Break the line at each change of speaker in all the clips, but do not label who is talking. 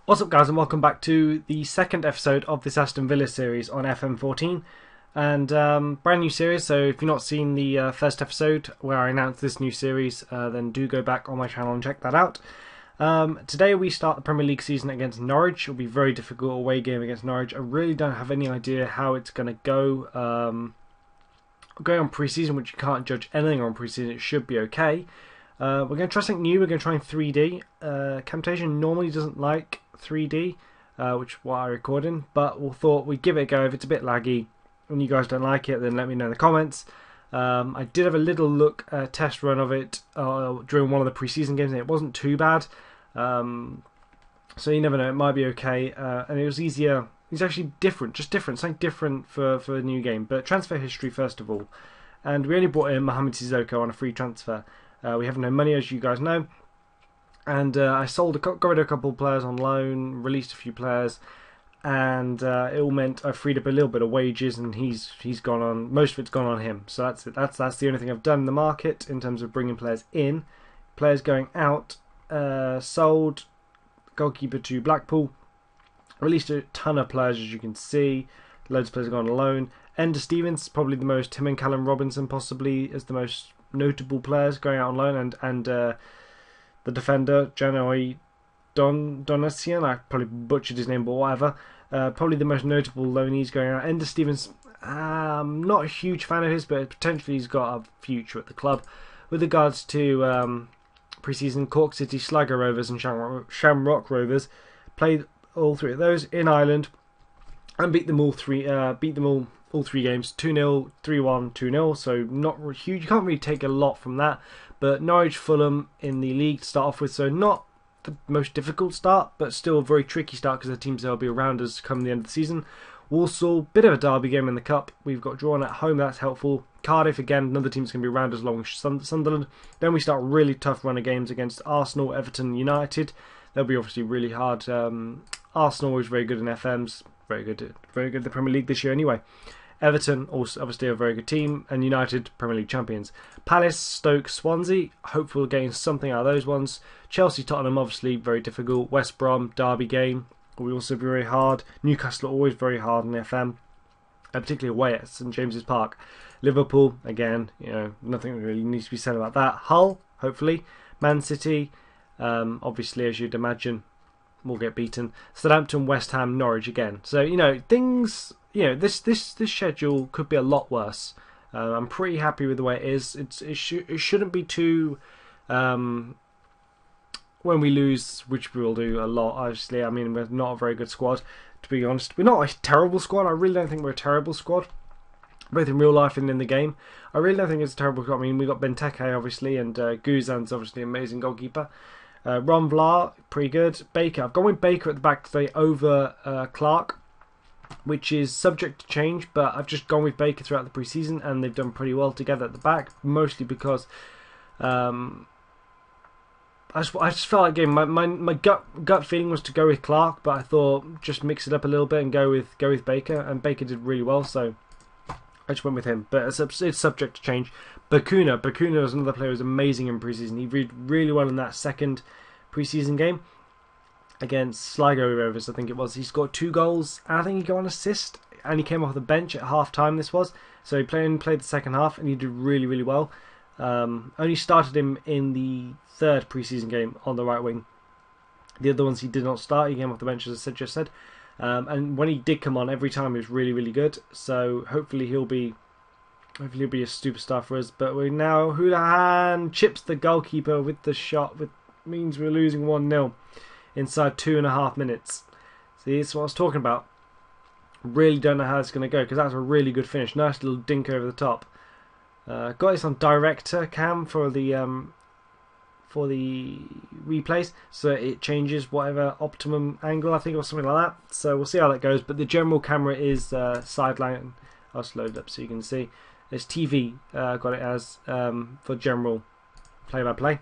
What's up, guys, and welcome back to the second episode of this Aston Villa series on FM14, and brand new series. So if you've not seen the first episode where I announced this new series, then do go back on my channel and check that out. Today we start the Premier League season against Norwich. It'll be a very difficult away game against Norwich. I really don't have any idea how it's going to go. Going on pre-season, which you can't judge anything on pre-season, it should be okay. We're going to try something new. We're going to try in 3D. Camtasia normally doesn't like 3D, which is what I record in, but we thought we'd give it a go. If it's a bit laggy and you guys don't like it, then let me know in the comments. I did have a little look test run of it during one of the pre-season games, and it wasn't too bad. So you never know, it might be okay. And it was easier. It's actually different, just different, something different for a new game. But transfer history first of all, and we only brought in Mohamed Sissoko on a free transfer. We have no money, as you guys know. And I got rid of a couple of players on loan, released a few players, and it all meant I freed up a little bit of wages, and he's gone on. Most of it's gone on him. So that's it. That's the only thing I've done in the market in terms of bringing players in. Players going out. Sold goalkeeper to Blackpool. Released a ton of players, as you can see. Loads of players have gone on loan. Ender Stevens, probably the most. Him and Callum Robinson possibly as the most notable players going out on loan, and the defender Janoi Donatian, I probably butchered his name, but whatever. Probably the most notable loanees going out. Ender Stevens, I'm not a huge fan of his, but potentially he's got a future at the club. With regards to pre-season, Cork City, Sligo Rovers and Shamrock Rovers, played all three of those in Ireland and beat them all three games, 2-0, 3-1, 2-0, so not huge. You can't really take a lot from that. But Norwich, Fulham in the league to start off with, so not the most difficult start, but still a very tricky start because the teams that will be around us come the end of the season. Walsall, bit of a derby game in the Cup. We've got drawn at home, that's helpful. Cardiff, again, another team's going to be around us along with Sunderland. Then we start a really tough run of games against Arsenal, Everton, United. They'll be obviously really hard. Arsenal is very good in FMs, very good in the Premier League this year anyway. Everton, also obviously a very good team, and United, Premier League champions. Palace, Stoke, Swansea, hopefully we'll gain something out of those ones. Chelsea, Tottenham, obviously very difficult. West Brom, Derby game, will also be very hard. Newcastle, always very hard in the FM, particularly away at St James's Park. Liverpool, again, nothing really needs to be said about that. Hull, hopefully. Man City, obviously, as you'd imagine, will get beaten. Southampton, West Ham, Norwich again. So, things... this schedule could be a lot worse. I'm pretty happy with the way it is. It shouldn't be too... when we lose, which we will do a lot, obviously. I mean, we're not a very good squad, to be honest. We're not a terrible squad. I really don't think we're a terrible squad, both in real life and in the game. I really don't think it's a terrible squad. I mean, we got Benteke, obviously, and Guzan's obviously an amazing goalkeeper. Ron Vlaar, pretty good. Baker. I've gone with Baker at the back today over Clark, which is subject to change, but I've just gone with Baker throughout the pre-season, and they've done pretty well together at the back, mostly because I just felt like game. My gut feeling was to go with Clark, but I thought just mix it up a little bit and go with Baker, and Baker did really well, so I just went with him. But it's subject to change. Bakuna was another player who was amazing in pre-season. He did really well in that second pre-season game against Sligo Rovers, I think it was. He scored 2 goals, and I think he got an assist, and he came off the bench at half-time this was. So he played the second half, and he did really, really well. Only started him in the third pre-season game on the right wing. The other ones he did not start. He came off the bench, as I just said. And when he did come on, every time he was really, really good. So hopefully he'll be a superstar for us. But we now, Houlihan chips the goalkeeper with the shot, which means we're losing 1-0. Inside 2.5 minutes. See, that's what I was talking about. Really don't know how it's going to go, because that's a really good finish. Nice little dink over the top. Got this on director cam for the replays, so it changes whatever optimum angle, I think, or something like that. So we'll see how that goes. But the general camera is sideline. I'll just load it up so you can see. It's TV. Got it as for general play-by-play.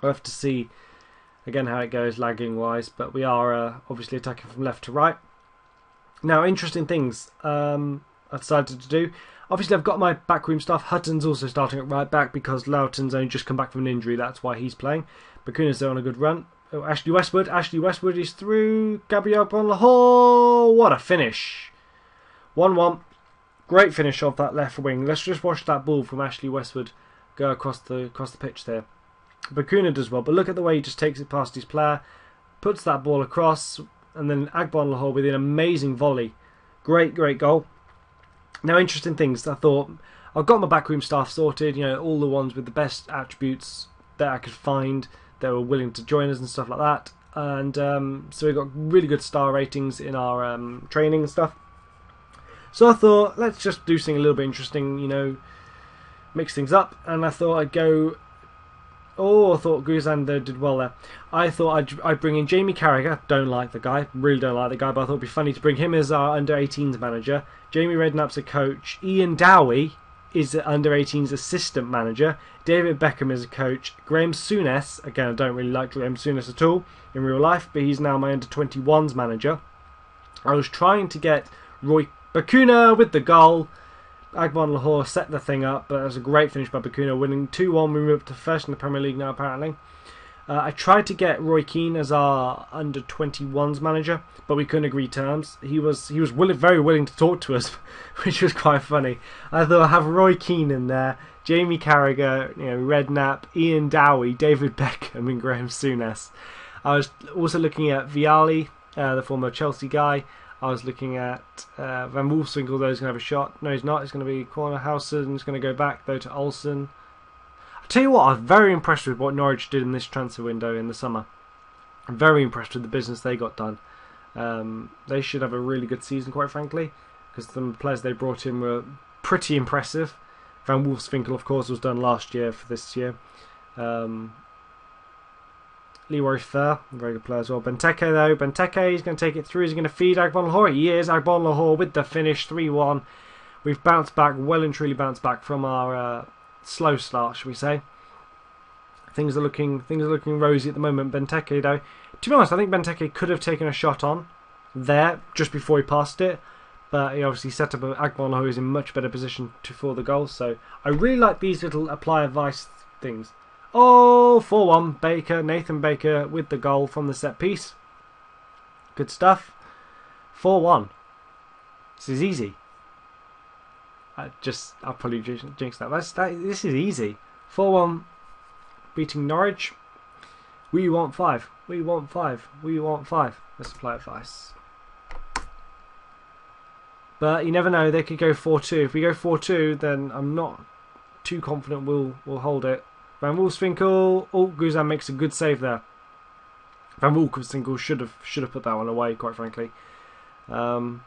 I'll have to see again how it goes lagging wise, but we are obviously attacking from left to right. Now, interesting things I decided to do. Obviously, I've got my backroom stuff. Hutton's also starting at right back because Loughton's only just come back from an injury. That's why he's playing. Bakuna's there on a good run. Oh, Ashley Westwood. Ashley Westwood is through. Gabriel Bonlahor. What a finish. 1-1. Great finish of that left wing. Let's just watch that ball from Ashley Westwood go across the pitch there. Bakuna does well, but look at the way he just takes it past his player, puts that ball across, and then Agbonlahor with an amazing volley. Great goal. Now, interesting things. I thought I've got my backroom staff sorted. You know, all the ones with the best attributes that I could find that were willing to join us and stuff like that. And so we got really good star ratings in our training and stuff. So I thought, let's just do something a little bit interesting, you know, mix things up. And I thought I'd go... Oh, I thought Guzander did well there. I thought I'd bring in Jamie Carragher. Don't like the guy. Really don't like the guy, but I thought it'd be funny to bring him as our under-18s manager. Jamie Redknapp's a coach. Ian Dowie is the under-18s assistant manager. David Beckham is a coach. Graham Souness, again, I don't really like Graham Souness at all in real life, but he's now my under-21s manager. I was trying to get Roy Bakuna with the goal. Agbonlahor set the thing up, but it was a great finish by Bakuna, winning 2-1. We moved to first in the Premier League now, apparently. I tried to get Roy Keane as our under-21s manager, but we couldn't agree terms. He was very willing to talk to us, which was quite funny. I thought I'd have Roy Keane in there, Jamie Carragher, you know, Redknapp, Ian Dowie, David Beckham, and Graham Souness. I was also looking at Vialli, the former Chelsea guy. I was looking at Van Wolfswinkel, though he's going to have a shot. No, he's not. It's going to be Cornerhausen. He's going to go back, though, to Olsen. I'll tell you what, I was very impressed with what Norwich did in this transfer window in the summer. I'm very impressed with the business they got done. They should have a really good season, quite frankly, because the players they brought in were pretty impressive. Van Wolfswinkel, of course, was done last year for this year. Leroy Fer, very good player as well. Benteke, though. Benteke, he's going to take it through. Is he going to feed Agbonlahor? He is. Agbonlahor with the finish, 3-1. We've bounced back, well and truly bounced back from our slow start, shall we say. Things are looking rosy at the moment. Benteke, though. To be honest, I think Benteke could have taken a shot on there just before he passed it. But he obviously set up Agbonlahor, who's in much better position for the goal. So I really like these little apply advice things. Oh, 4-1, Baker, Nathan Baker with the goal from the set piece. Good stuff. 4-1. This is easy. I'll probably jinx that. This is easy. 4-1, beating Norwich. We want 5. We want 5. We want 5. Let's apply advice. But you never know, they could go 4-2. If we go 4-2, then I'm not too confident we'll hold it. Van Wolfswinkel. Oh, Guzan makes a good save there. Van Wolfswinkel should have put that one away, quite frankly. So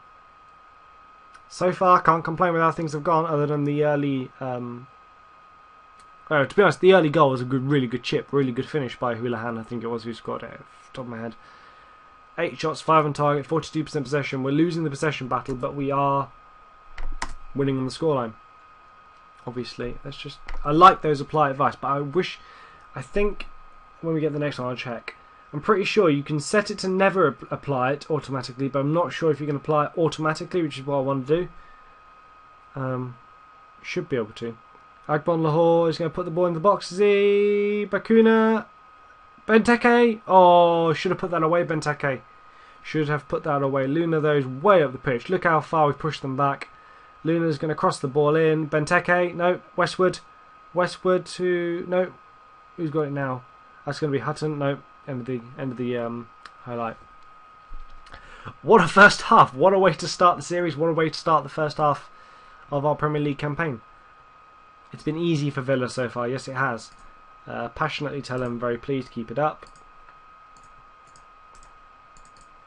far, can't complain with how things have gone, other than the early. To be honest, the early goal was a really good chip, really good finish by Houlihan. I think it was who scored it. Off the top of my head. 8 shots, 5 on target, 42% possession. We're losing the possession battle, but we are winning on the scoreline. Obviously, I like those apply advice, but I think when we get the next one, I'll check. I'm pretty sure you can set it to never apply it automatically, but I'm not sure if you can apply it automatically, which is what I want to do. Should be able to. Agbonlahor is going to put the ball in the box. Is he? Bakuna. Benteke. Oh, should have put that away, Benteke. Should have put that away. Luna, though, is way up the pitch. Look how far we've pushed them back. Luna's going to cross the ball in. Benteke. No. Westwood. Westwood to... No. Who's got it now? That's going to be Hutton. No. End of the highlight. What a first half. What a way to start the series. What a way to start the first half of our Premier League campaign. It's been easy for Villa so far. Yes, it has. Passionately tell them, very pleased. Keep it up.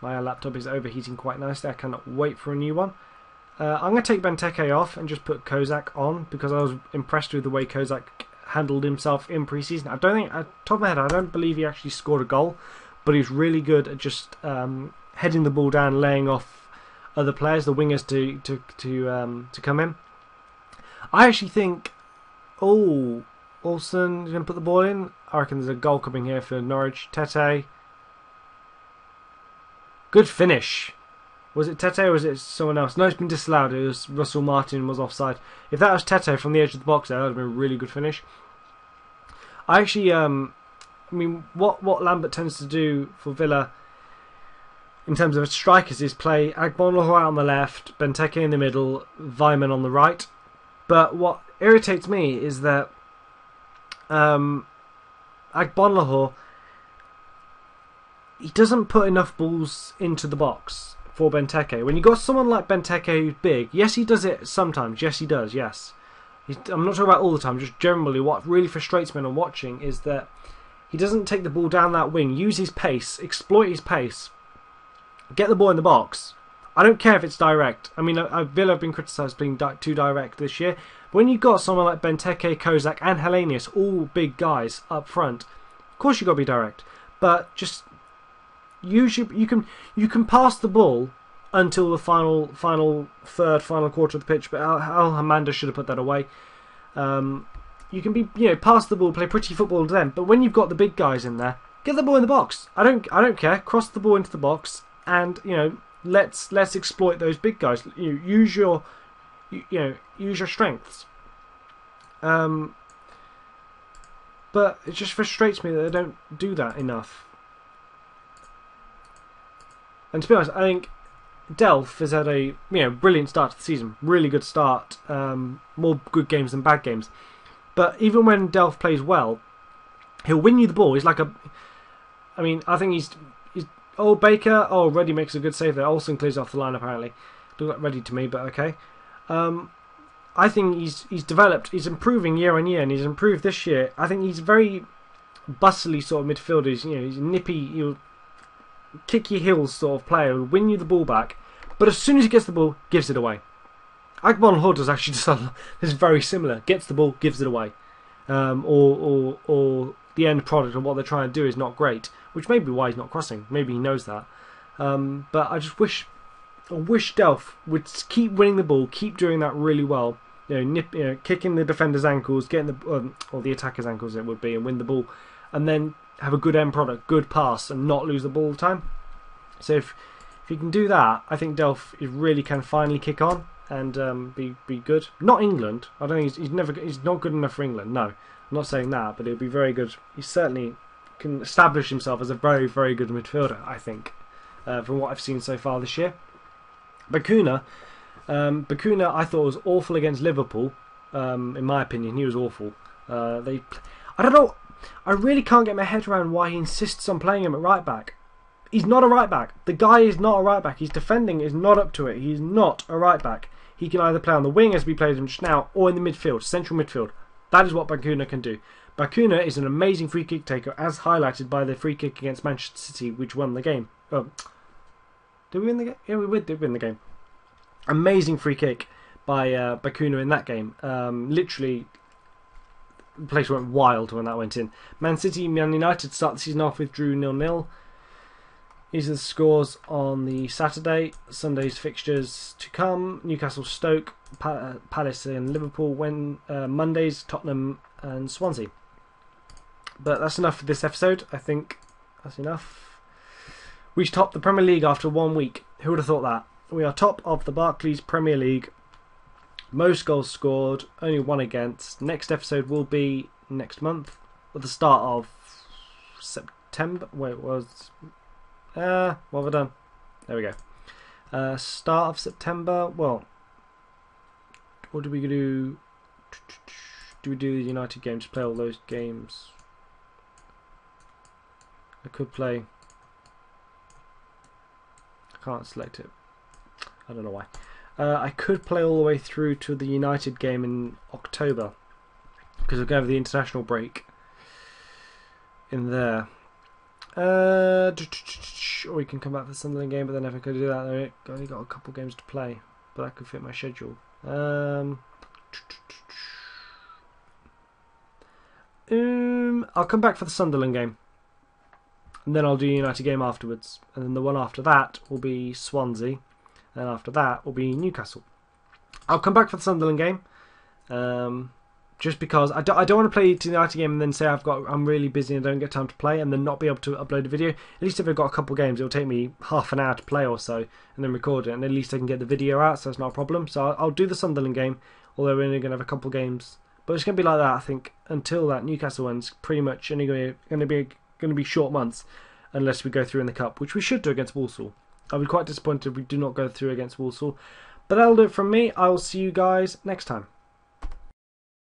My laptop is overheating quite nicely. I cannot wait for a new one. I'm going to take Benteke off and just put Kozak on, because I was impressed with the way Kozak handled himself in pre-season. I don't think, at the top of my head, I don't believe he actually scored a goal, but he's really good at just heading the ball down, laying off other players, the wingers, to come in. I actually think, Olsen is going to put the ball in. I reckon there's a goal coming here for Norwich. Tete. Good finish. Was it Tete or was it someone else? No, it's been disallowed. It was Russell Martin was offside. If that was Tete from the edge of the box there, that would have been a really good finish. I actually I mean, what Lambert tends to do for Villa in terms of strikers is play Agbonlahor out on the left, Benteke in the middle, Weimann on the right. But what irritates me is that Agbonlahor, he doesn't put enough balls into the box for Benteke. When you got someone like Benteke who's big, yes, he does it sometimes. Yes, he does. Yes, I'm not talking about all the time. Just generally, what really frustrates me when watching is that he doesn't take the ball down that wing, use his pace, exploit his pace, get the ball in the box. I don't care if it's direct. I mean, Villa have been criticised being too direct this year. But when you've got someone like Benteke, Kozak and Hellenius, all big guys up front, of course you've got to be direct. But just you can pass the ball until the final quarter of the pitch. But Al Hamanda should have put that away. You can be pass the ball, play pretty football to them. But when you've got the big guys in there, get the ball in the box. I don't care. Cross the ball into the box, and let's exploit those big guys. Use your strengths. But it just frustrates me that they don't do that enough. And to be honest, I think Delph has had a brilliant start to the season. Really good start. More good games than bad games. But even when Delph plays well, he'll win you the ball. He's like I think he's Baker. Oh, Reddy makes a good save there. Olsen clears off the line apparently. Look like Reddy to me, but okay. I think he's developed. He's improving year on year, and he's improved this year. I think he's very bustly sort of midfielder. He's nippy. He'll kick your heels sort of player. He'll win you the ball back, but as soon as he gets the ball, gives it away. Agbonlahor does actually is very similar. Gets the ball, gives it away, or the end product of what they're trying to do is not great, which may be why he's not crossing. Maybe he knows that. But I just wish Delph would keep winning the ball, keep doing that really well. Kicking the defender's ankles, getting or the attacker's ankles it would be, and win the ball, and then have a good end product, good pass, and not lose the ball all the time. So if he can do that, I think Delph really can finally kick on and be good. Not England. I don't think he's not good enough for England. No, I'm not saying that, but he'll be very good. He certainly can establish himself as a very, very good midfielder, I think, from what I've seen so far this year. Bakuna, I thought was awful against Liverpool. In my opinion, he was awful. I don't know. I really can't get my head around why he insists on playing him at right back. He's not a right back. The guy is not a right back. His defending is not up to it. He's not a right back. He can either play on the wing, as we played him just now, or in the midfield, central midfield. That is what Bakuna can do. Bakuna is an amazing free kick taker, as highlighted by the free kick against Manchester City, which won the game. Did we win the game? Yeah, we did win the game. Amazing free kick by Bakuna in that game. Literally, the place went wild when that went in. Man City, Man United start the season off with drew 0-0. These are the scores on the Saturday. Sunday's fixtures to come: Newcastle, Stoke, Palace and Liverpool. Mondays, Tottenham and Swansea. But that's enough for this episode. I think that's enough. We topped the Premier League after 1 week. Who would have thought that? We are top of the Barclays Premier League. Most goals scored, only 1 against. Next episode will be next month, at the start of September. Wait, what have I done? There we go. Start of September. Well, what do we do? Do we do the United games? Play all those games? I could play. I can't select it. I don't know why. I could play all the way through to the United game in October, because we're going to have the international break in there. Or we can come back to the Sunderland game, but then if I could do that, I've only got a couple games to play, but that could fit my schedule. I'll come back for the Sunderland game, and then I'll do the United game afterwards, and then the one after that will be Swansea. And after that will be Newcastle. I'll come back for the Sunderland game, just because I don't want to play the United game and then say I'm really busy and don't get time to play, and then not be able to upload a video. At least if I've got a couple games, it'll take me half an hour to play or so, and then record it, and at least I can get the video out, so it's not a problem. So I'll do the Sunderland game, although we're only going to have a couple games But it's going to be like that, I think, until that Newcastle one's pretty much only going to be short months, unless we go through in the cup, which we should do against Walsall. I'll be quite disappointed if we do not go through against Walsall. But that'll do it from me. I will see you guys next time.